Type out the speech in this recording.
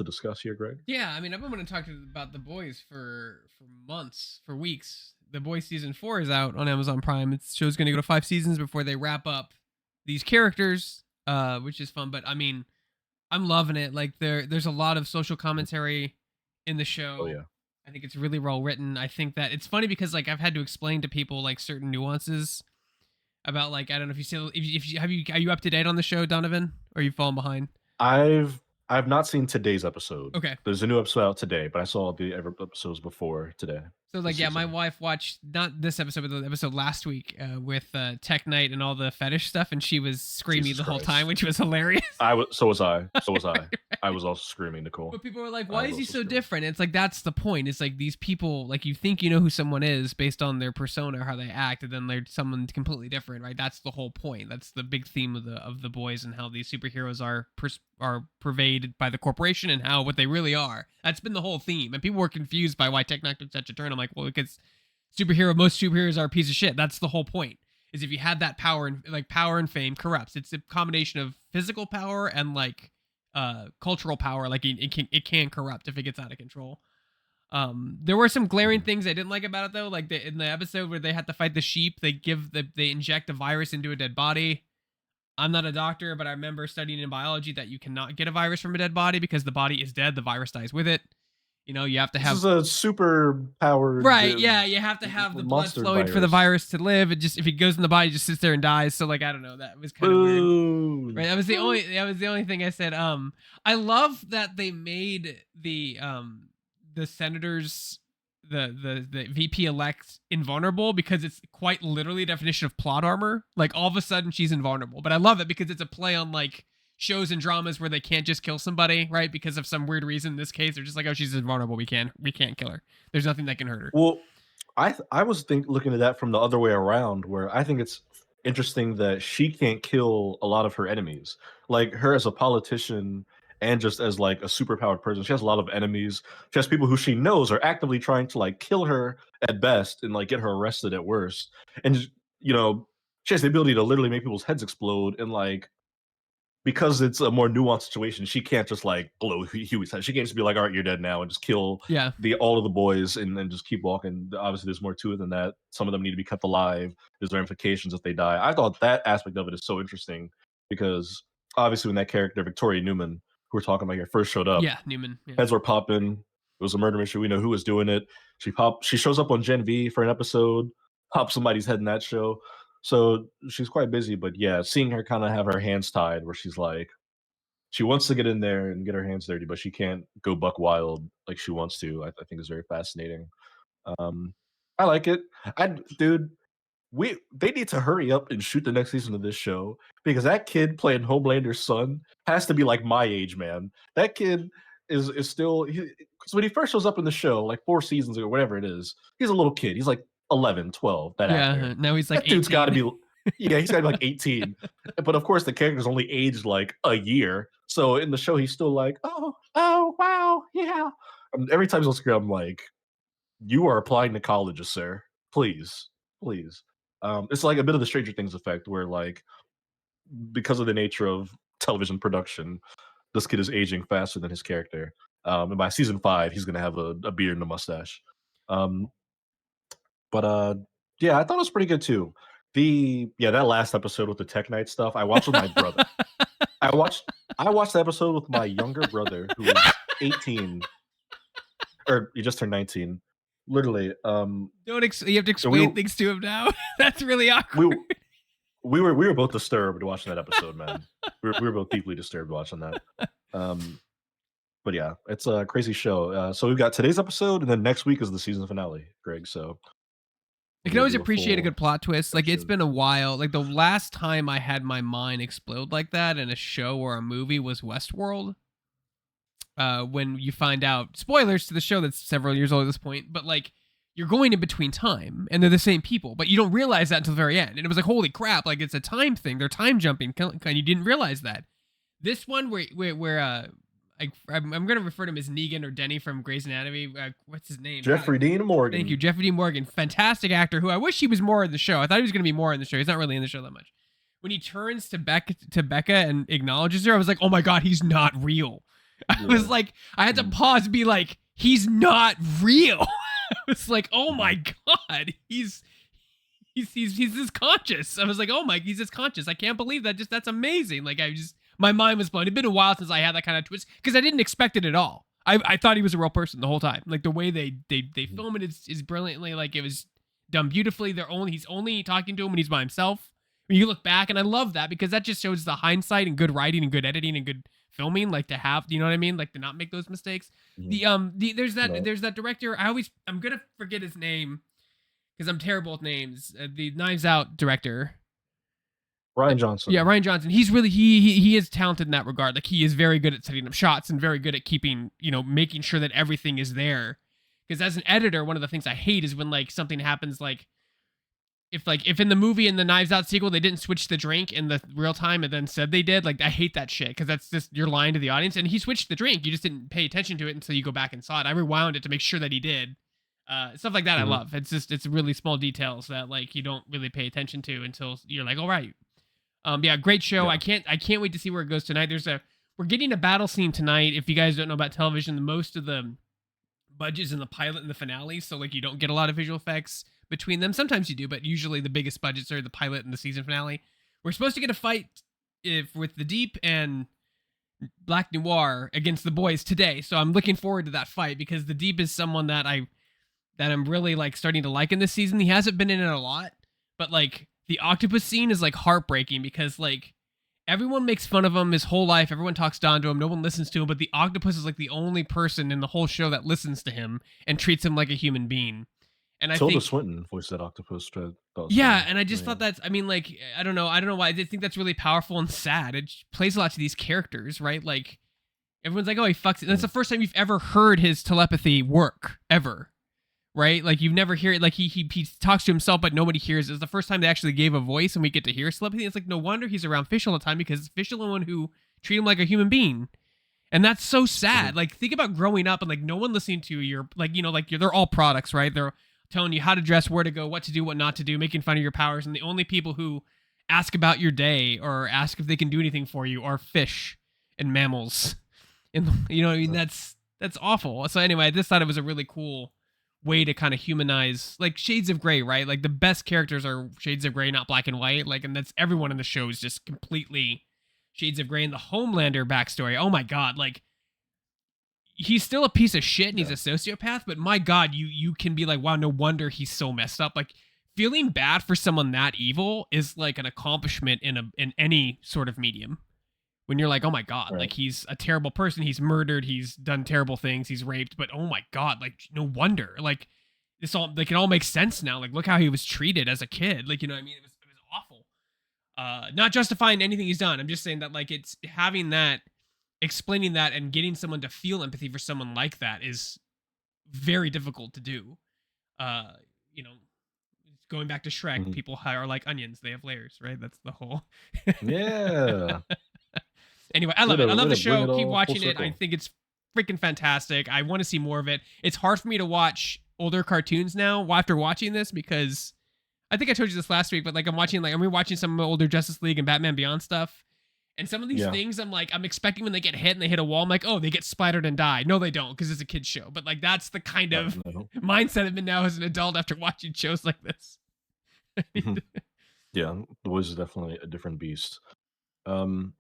to discuss here, Greg? Yeah, I mean, I've been wanting to talk about The Boys for months, for weeks. The Boys season 4 is out on Amazon Prime. It's show's going to go to 5 seasons before they wrap up these characters, which is fun. But I mean, I'm loving it. Like there's a lot of social commentary in the Oh show. yeah. I think it's really well written. I think that it's funny because like I've had to explain to people like certain nuances about like I don't know if you see if you have you are you up to date on the show, Donovan, or you fallen behind? I've not seen today's episode. Okay. There's a new episode out today, but I saw the episodes before today. So like This yeah, my season. wife watched not this episode but the episode last week with Tech Night and all the fetish stuff, and she was screaming Jesus the whole Christ. time, which was hilarious. So was I. So was I. Right. I was also screaming, Nicole. But people were like, I why was is he also so screaming. different? It's like that's the point. It's like these people, like you think you know who someone is based on their persona or how they act, and then they're someone completely different, right? That's the whole point. That's the big theme of the Boys and how these superheroes are pervaded by the corporation and how what they really are. That's been the whole theme. And people were confused by why Tech Night took such a turn. I'm like, well, because most superheroes are a piece of shit. That's the whole point. Is if you had that power and like power and fame corrupts. It's a combination of physical power and like cultural power. Like it can corrupt if it gets out of control. There were some glaring things I didn't like about it though. Like in the episode where they had to fight the sheep, they inject a virus into a dead body. I'm not a doctor, but I remember studying in biology that you cannot get a virus from a dead body because the body is dead. The virus dies with it. You know, you have to have. This is a super powered. Right, yeah, you have to have the blood flowing for the virus to live. It just if it goes in the body, it just sits there and dies. So like I don't know, that was kind of weird. Right, that was the only thing I said. I love that they made the senators the VP elect invulnerable because it's quite literally a definition of plot armor. Like all of a sudden she's invulnerable, but I love it because it's a play on like shows and dramas where they can't just kill somebody, right? Because of some weird reason. In this case, they're just like, oh, she's invulnerable. We can't kill her. There's nothing that can hurt her. Well, I was looking at that from the other way around, where I think it's interesting that she can't kill a lot of her enemies. Like her as a politician and just as like a superpowered person, she has a lot of enemies. She has people who she knows are actively trying to like kill her at best and like get her arrested at worst. And you know, she has the ability to literally make people's heads explode and like because it's a more nuanced situation, she can't just like blow Huey's head. She can't just be like, "All right, you're dead now," and just kill all of the boys and then just keep walking. Obviously, there's more to it than that. Some of them need to be kept alive. There's ramifications if they die. I thought that aspect of it is so interesting because obviously, when that character Victoria Newman, who we're talking about here, first showed up, Newman, heads were popping. It was a murder mystery. We know who was doing it. She shows up on Gen V for an episode, pops somebody's head in that show. So she's quite busy, but yeah, seeing her kind of have her hands tied where she's like, she wants to get in there and get her hands dirty, but she can't go buck wild like she wants to. I think is very fascinating. I like it. Dude, they need to hurry up and shoot the next season of this show because that kid playing Homelander's son has to be like my age, man. That kid is still because when he first shows up in the show, like 4 seasons ago, whatever it is, he's a little kid. He's like 11, 12, that actor. Now he's like That dude's 18. got to be, yeah, he's got to be like 18. But of course, the character's only aged like a year. So in the show, he's still like, oh, wow, yeah. Every time he's on screen, I'm like, you are applying to colleges, sir. Please. It's like a bit of the Stranger Things effect where like, because of the nature of television production, this kid is aging faster than his character. And by season 5, he's going to have a beard and a mustache. But yeah, I thought it was pretty good too. That last episode with the Tech Night stuff, I watched with my brother. I watched the episode with my younger brother who was 18, or he just turned 19. Literally, you have to explain things to him now. That's really awkward. We were both disturbed watching that episode, man. we were both deeply disturbed watching that. But yeah, it's a crazy show. So we've got today's episode, and then next week is the season finale, Greg. So I can always appreciate a good plot twist. Like it's been a while. Like the last time I had my mind explode like that in a show or a movie was Westworld. When you find out, spoilers to the show that's several years old at this point, but like you're going in between time and they're the same people, but you don't realize that until the very end. And it was like, holy crap, like it's a time thing. They're time jumping, and you didn't realize that. This one where I'm going to refer to him as Negan or Denny from Grey's Anatomy. What's his name? Jeffrey Dean Morgan. Thank you, Jeffrey Dean Morgan. Fantastic actor who I wish he was more in the show. I thought he was going to be more in the show. He's not really in the show that much. When he turns to Becca and acknowledges her, I was like, oh my God, he's not real. I was Yeah. like, I had to Mhm. pause and be like, he's not real. I was like, oh Mhm. my God, he's this conscious. I was like, oh my, he's this conscious. I can't believe that. Just that's amazing. Like I just my mind was blown. It'd been a while since I had that kind of twist because I didn't expect it at all. I thought he was a real person the whole time. Like the way they Mhm. film it is brilliantly. Like it was done beautifully. He's only talking to him when he's by himself. When you look back, and I love that because that just shows the hindsight and good writing and good editing and good filming. Like to have, you know what I mean? Like to not make those mistakes. Mhm. Right. There's that director. I'm gonna forget his name because I'm terrible with names. The Knives Out director. Ryan Yeah, Johnson. Ryan Johnson. He's really he is talented in that regard. Like he is very good at setting up shots and very good at keeping, making sure that everything is there. Because as an editor, one of the things I hate is when like something happens if in the movie in the Knives Out sequel they didn't switch the drink in the real time and then said they did, like I hate that shit because that's just you're lying to the audience. And he switched the drink, you just didn't pay attention to it until you go back and saw it. I rewound it to make sure that he did. Stuff like that I Mhm. love. It's really small details that like you don't really pay attention to until you're like, all right. Yeah, great show. Yeah. I can't wait to see where it goes tonight. We're getting a battle scene tonight. If you guys don't know about television, most of the budgets in the pilot and the finale, so like you don't get a lot of visual effects between them. Sometimes you do, but usually the biggest budgets are the pilot and the season finale. We're supposed to get a fight if with the Deep and Black Noir against the boys today. So I'm looking forward to that fight because the Deep is someone that I'm really like starting to like in this season. He hasn't been in it a lot, but like the octopus scene is like heartbreaking because like everyone makes fun of him his whole life. Everyone talks down to him. No one listens to him, but the octopus is like the only person in the whole show that listens to him and treats him like a human being. And I Tilda think Swinton voiced that octopus. That was yeah, funny. and I just thought Yeah. that's I mean like I don't know why I did think that's really powerful and sad. It plays a lot to these characters, right? Like everyone's like, "Oh, he fucks it." That's Mhm. the first time you've ever heard his telepathy work ever, right? Like you've never hear it. Like he talks to himself, but nobody hears. It's the first time they actually gave a voice, and we get to hear telepathy. It's like no wonder he's around Fish all the time because Fish is the one who treat him like a human being, and that's so Mhm. sad. Like think about growing up and like no one listening to your like they're all products, right? They're telling you how to dress, where to go, what to do, what not to do, making fun of your powers, and the only people who ask about your day or ask if they can do anything for you are fish and mammals. And you know what I mean? Mhm. That's awful. So anyway, I just thought it was a really cool way to kind of humanize like shades of gray, right? Like the best characters are shades of gray, not black and white. Like, and that's everyone in the show is just completely shades of gray. And the Homelander backstory, oh my god, like he's still a piece of shit and he's Yeah. a sociopath, but my god, you can be like, wow, no wonder he's so messed up. Like feeling bad for someone that evil is like an accomplishment in any sort of medium when you're like, oh my god, Right. like he's a terrible person, he's murdered, he's done terrible things, he's raped, but oh my god, like no wonder, like this all like it all makes sense now. Like look how he was treated as a kid, like you know what I mean? It was awful. Not justifying anything he's done. I'm just saying that like it's having that, explaining that, and getting someone to feel empathy for someone like that is very difficult to do. Uh, you know, going back to Shrek, Mhm. people are like onions; they have layers, right? That's the whole. Yeah. Anyway, I love it. I love Way the to bring show. it Keep all full watching it. I circle. think it's freaking fantastic. I want to see more of it. It's hard for me to watch older cartoons now after watching this because I think I told you this last week, but like I'm rewatching some older Justice League and Batman Beyond stuff. And some of these Yeah. things I'm expecting when they get hit and they hit a wall, I'm like, oh, they get spidered and die. No, they don't, because it's a kid's show. But like that's the kind Right. of No. mindset I'm in now as an adult after watching shows like this. Mhm. Yeah. The Wiz is definitely a different beast. Um,